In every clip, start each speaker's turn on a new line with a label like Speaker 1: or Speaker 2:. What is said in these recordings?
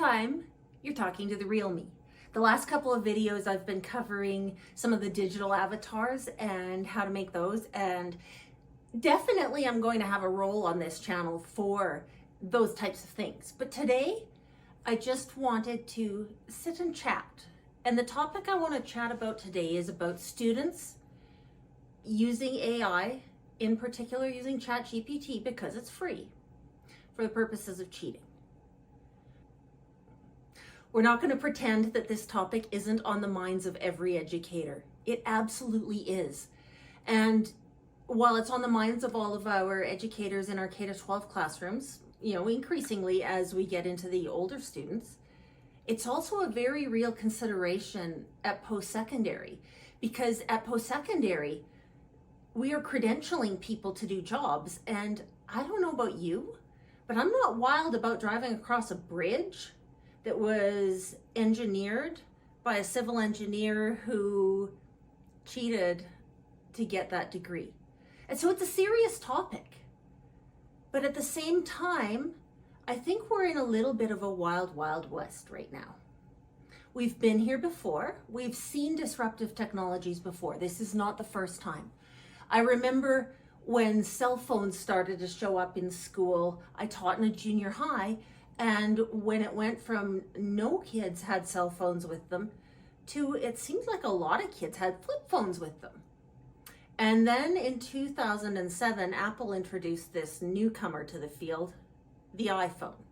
Speaker 1: time, you're talking to the real me. The last couple of videos I've been covering some of the digital avatars and how to make those, and definitely I'm going to have a role on this channel for those types of things. But today, I just wanted to sit and chat. And the topic I want to chat about today is about students using AI, in particular using ChatGPT because it's free, for the purposes of cheating. We're not going to pretend that this topic isn't on the minds of every educator. It absolutely is. And while it's on the minds of all of our educators in our K-12 classrooms, increasingly as we get into the older students, it's also a very real consideration at post-secondary, because at post-secondary, we are credentialing people to do jobs. And I don't know about you, but I'm not wild about driving across a bridge that was engineered by a civil engineer who cheated to get that degree. And so it's a serious topic. But at the same time, I think we're in a little bit of a wild, wild west right now. We've been here before. We've seen disruptive technologies before. This is not the first time. I remember when cell phones started to show up in school. I taught in a junior high, and when it went from no kids had cell phones with them to it seems like a lot of kids had flip phones with them. And then in 2007, Apple introduced this newcomer to the field, the iPhone.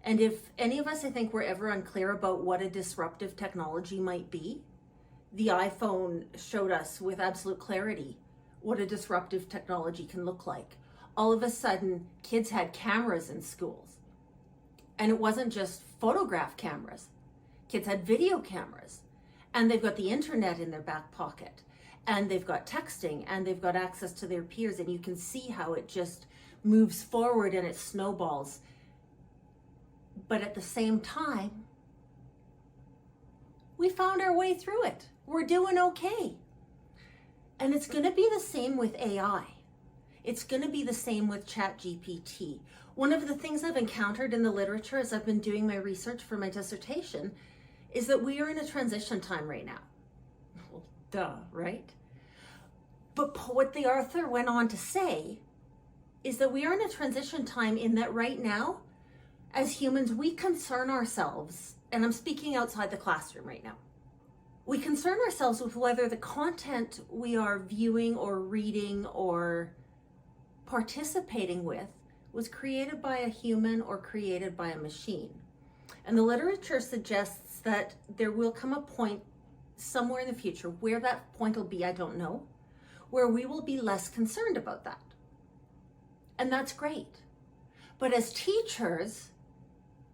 Speaker 1: And if any of us, I think, were ever unclear about what a disruptive technology might be, the iPhone showed us with absolute clarity what a disruptive technology can look like. All of a sudden, kids had cameras in schools. And it wasn't just photograph cameras. Kids had video cameras. And they've got the internet in their back pocket. And they've got texting. And they've got access to their peers. And you can see how it just moves forward and it snowballs. But at the same time, we found our way through it. We're doing okay. And it's going to be the same with AI. It's going to be the same with ChatGPT. One of the things I've encountered in the literature as I've been doing my research for my dissertation is that we are in a transition time right now. Well, duh, right? But what the author went on to say is that we are in a transition time in that right now, as humans, we concern ourselves, and I'm speaking outside the classroom right now, we concern ourselves with whether the content we are viewing or reading or participating with was created by a human or created by a machine. And the literature suggests that there will come a point somewhere in the future, where that point will be, I don't know, where we will be less concerned about that. And that's great. But as teachers,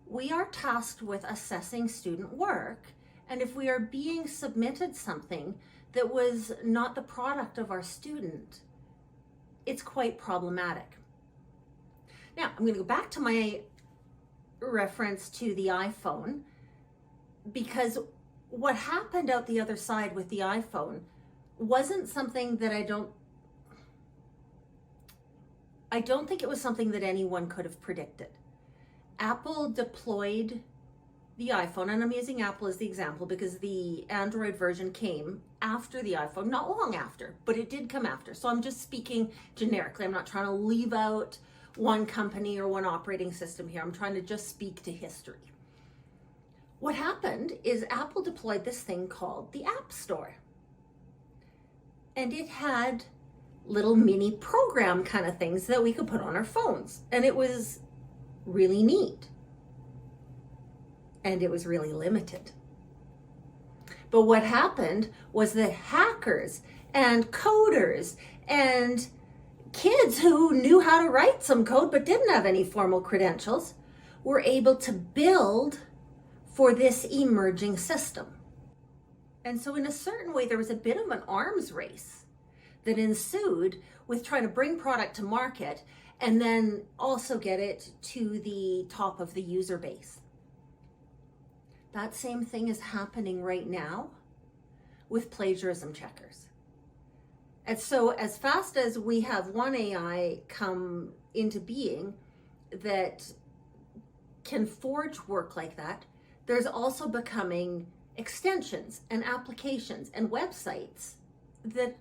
Speaker 1: we are tasked with assessing student work. And if we are being submitted something that was not the product of our student, it's quite problematic. Now, I'm going to go back to my reference to the iPhone, because what happened out the other side with the iPhone wasn't something that I don't think it was something that anyone could have predicted. Apple deployed the iPhone, and I'm using Apple as the example because the Android version came after the iPhone, not long after, but it did come after. So I'm just speaking generically. I'm not trying to leave out one company or one operating system here. I'm trying to just speak to history. What happened is Apple deployed this thing called the App Store. And it had little mini program kind of things that we could put on our phones. And it was really neat. And it was really limited. But what happened was that hackers and coders and kids who knew how to write some code but didn't have any formal credentials were able to build for this emerging system. And so in a certain way, there was a bit of an arms race that ensued with trying to bring product to market and then also get it to the top of the user base. That same thing is happening right now with plagiarism checkers. And so as fast as we have one AI come into being that can forge work like that, there's also becoming extensions and applications and websites that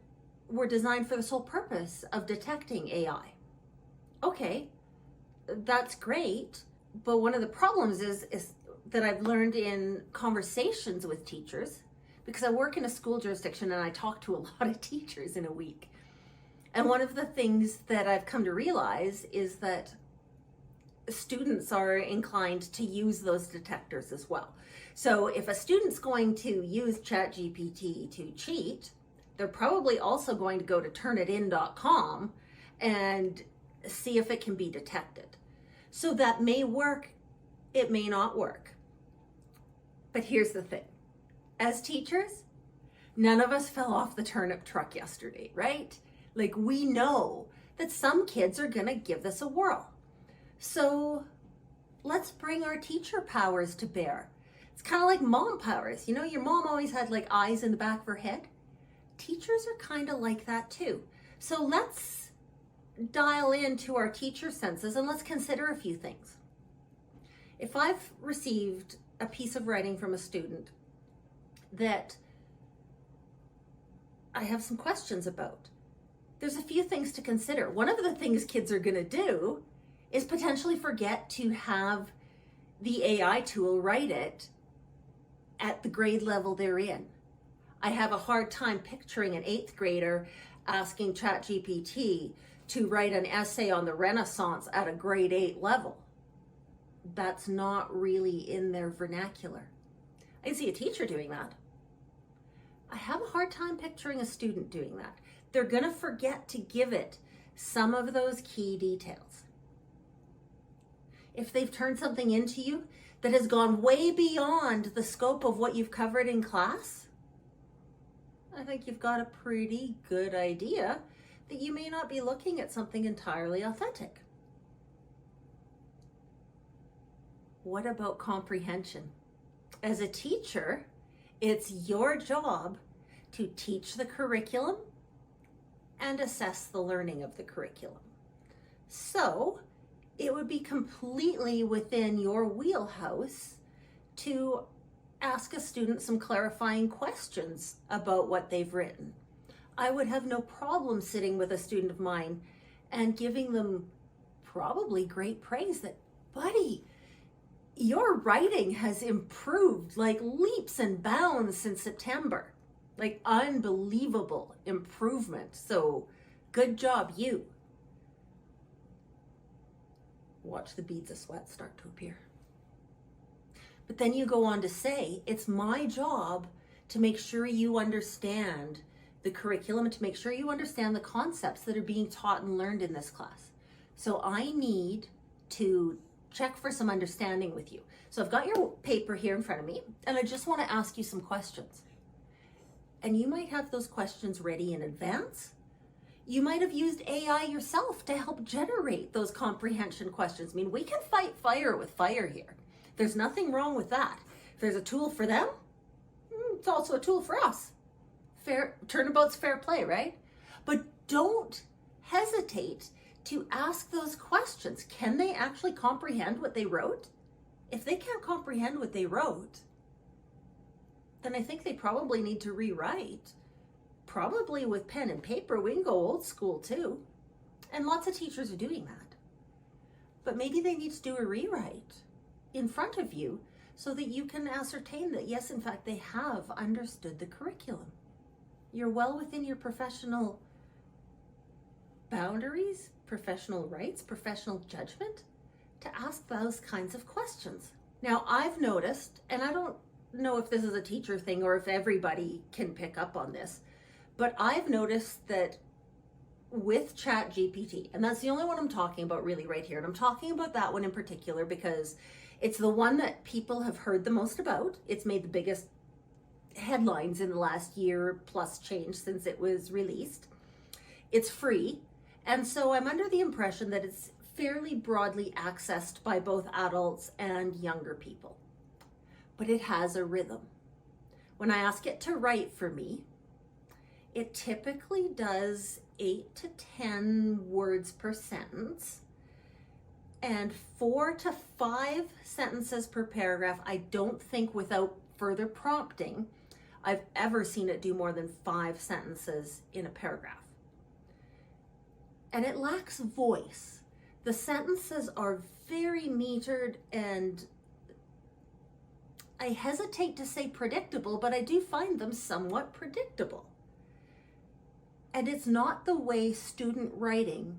Speaker 1: were designed for the sole purpose of detecting AI. Okay, that's great, but one of the problems is that I've learned in conversations with teachers, because I work in a school jurisdiction and I talk to a lot of teachers in a week. And one of the things that I've come to realize is that students are inclined to use those detectors as well. So if a student's going to use ChatGPT to cheat, they're probably also going to go to turnitin.com and see if it can be detected. So that may work, it may not work. But here's the thing. As teachers, none of us fell off the turnip truck yesterday, right? Like, we know that some kids are gonna give this a whirl. So let's bring our teacher powers to bear. It's kind of like mom powers. You know, your mom always had like eyes in the back of her head. Teachers are kind of like that too. So let's dial into our teacher senses and let's consider a few things. If I've received a piece of writing from a student that I have some questions about, there's a few things to consider. One of the things kids are going to do is potentially forget to have the AI tool write it at the grade level they're in. I have a hard time picturing an 8th grader asking ChatGPT to write an essay on the Renaissance at a grade 8 level. That's not really in their vernacular. I can see a teacher doing that. I have a hard time picturing a student doing that. They're going to forget to give it some of those key details. If they've turned something into you that has gone way beyond the scope of what you've covered in class, I think you've got a pretty good idea that you may not be looking at something entirely authentic. What about comprehension? As a teacher, it's your job to teach the curriculum and assess the learning of the curriculum. So it would be completely within your wheelhouse to ask a student some clarifying questions about what they've written. I would have no problem sitting with a student of mine and giving them probably great praise that, buddy, your writing has improved like leaps and bounds since September. Like, unbelievable improvement. So good job, you. Watch the beads of sweat start to appear. But then you go on to say, it's my job to make sure you understand the curriculum and to make sure you understand the concepts that are being taught and learned in this class. So I need to check for some understanding with you. So I've got your paper here in front of me, and I just want to ask you some questions. And you might have those questions ready in advance. You might have used AI yourself to help generate those comprehension questions. I mean, we can fight fire with fire here. There's nothing wrong with that. If there's a tool for them, it's also a tool for us. Turnabout's fair play, right? But don't hesitate to ask those questions. Can they actually comprehend what they wrote? If they can't comprehend what they wrote, then I think they probably need to rewrite. Probably with pen and paper. We can go old school too. And lots of teachers are doing that. But maybe they need to do a rewrite in front of you so that you can ascertain that, yes, in fact, they have understood the curriculum. You're well within your professional boundaries, professional rights, professional judgment to ask those kinds of questions. Now, I've noticed, and I don't know if this is a teacher thing or if everybody can pick up on this, but I've noticed that with ChatGPT, and that's the only one I'm talking about really right here, and I'm talking about that one in particular because it's the one that people have heard the most about. It's made the biggest headlines in the last year plus change since it was released. It's free, and so I'm under the impression that it's fairly broadly accessed by both adults and younger people. But it has a rhythm. When I ask it to write for me, it typically does 8 to 10 words per sentence. And 4 to 5 sentences per paragraph. I don't think without further prompting, I've ever seen it do more than 5 sentences in a paragraph. And it lacks voice. The sentences are very metered, and I hesitate to say predictable, but I do find them somewhat predictable. And it's not the way student writing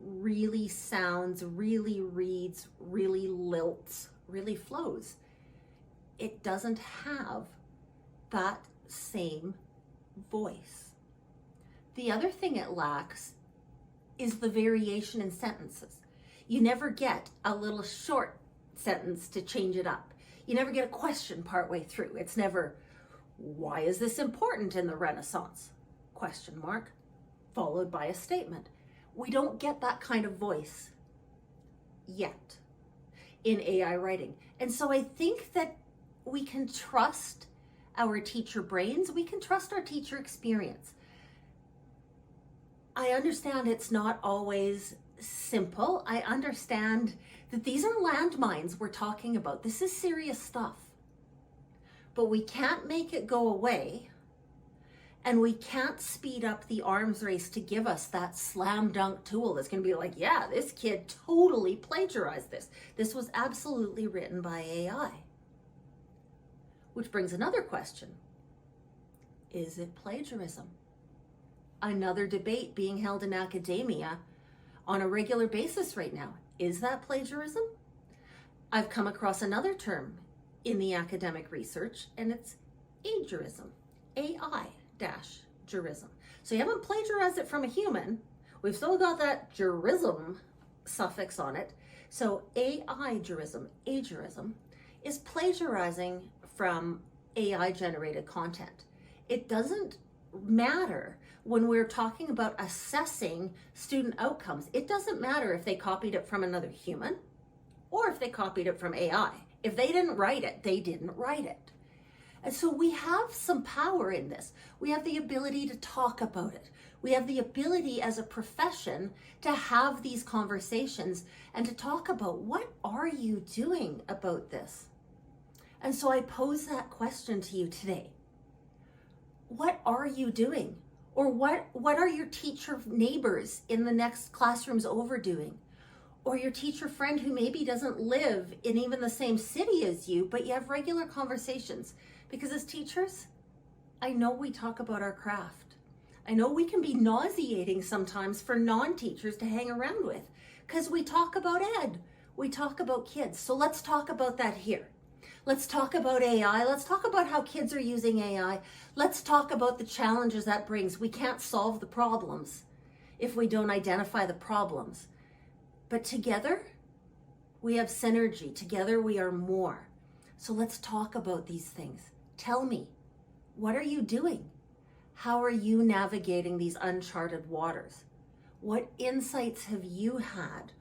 Speaker 1: really sounds, really reads, really lilts, really flows. It doesn't have that same voice. The other thing it lacks is the variation in sentences. You never get a little short sentence to change it up. You never get a question partway through. It's never, why is this important in the Renaissance? Question mark, followed by a statement. We don't get that kind of voice yet in AI writing. And so I think that we can trust our teacher brains. We can trust our teacher experience. I understand it's not always simple. I understand that these are landmines we're talking about. This is serious stuff. But we can't make it go away, and we can't speed up the arms race to give us that slam dunk tool that's going to be like, yeah, this kid totally plagiarized this. This was absolutely written by AI. Which brings another question. Is it plagiarism? Another debate being held in academia on a regular basis right now. Is that plagiarism? I've come across another term in the academic research, and it's agerism, AI-gerism. So you haven't plagiarized it from a human. We've still got that gerism suffix on it. So AI-gerism, agerism, is plagiarizing from AI-generated content. It doesn't matter when we're talking about assessing student outcomes. It doesn't matter if they copied it from another human or if they copied it from AI. If they didn't write it, they didn't write it. And so we have some power in this. We have the ability to talk about it. We have the ability as a profession to have these conversations and to talk about, what are you doing about this? And so I pose that question to you today. What are you doing? Or what are your teacher neighbors in the next classrooms over doing? Or your teacher friend who maybe doesn't live in even the same city as you, but you have regular conversations. Because as teachers, I know we talk about our craft. I know we can be nauseating sometimes for non-teachers to hang around with, because we talk about ed, we talk about kids. So let's talk about that here. Let's talk about AI. Let's talk about how kids are using AI. Let's talk about the challenges that brings. We can't solve the problems if we don't identify the problems. But together, we have synergy. Together, we are more. So let's talk about these things. Tell me, what are you doing? How are you navigating these uncharted waters? What insights have you had?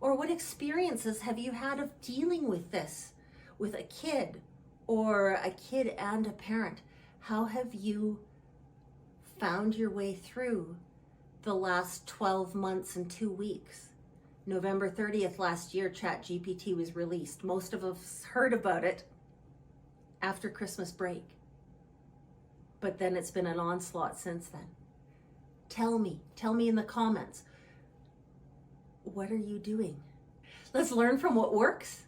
Speaker 1: Or what experiences have you had of dealing with this? With a kid or a kid and a parent? How have you found your way through the last 12 months and 2 weeks? November 30th last year, ChatGPT was released. Most of us heard about it after Christmas break. But then it's been an onslaught since then. Tell me in the comments, what are you doing? Let's learn from what works.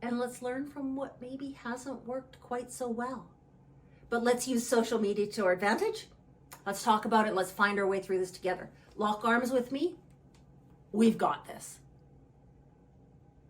Speaker 1: And let's learn from what maybe hasn't worked quite so well. But let's use social media to our advantage. Let's talk about it. Let's find our way through this together. Lock arms with me. We've got this.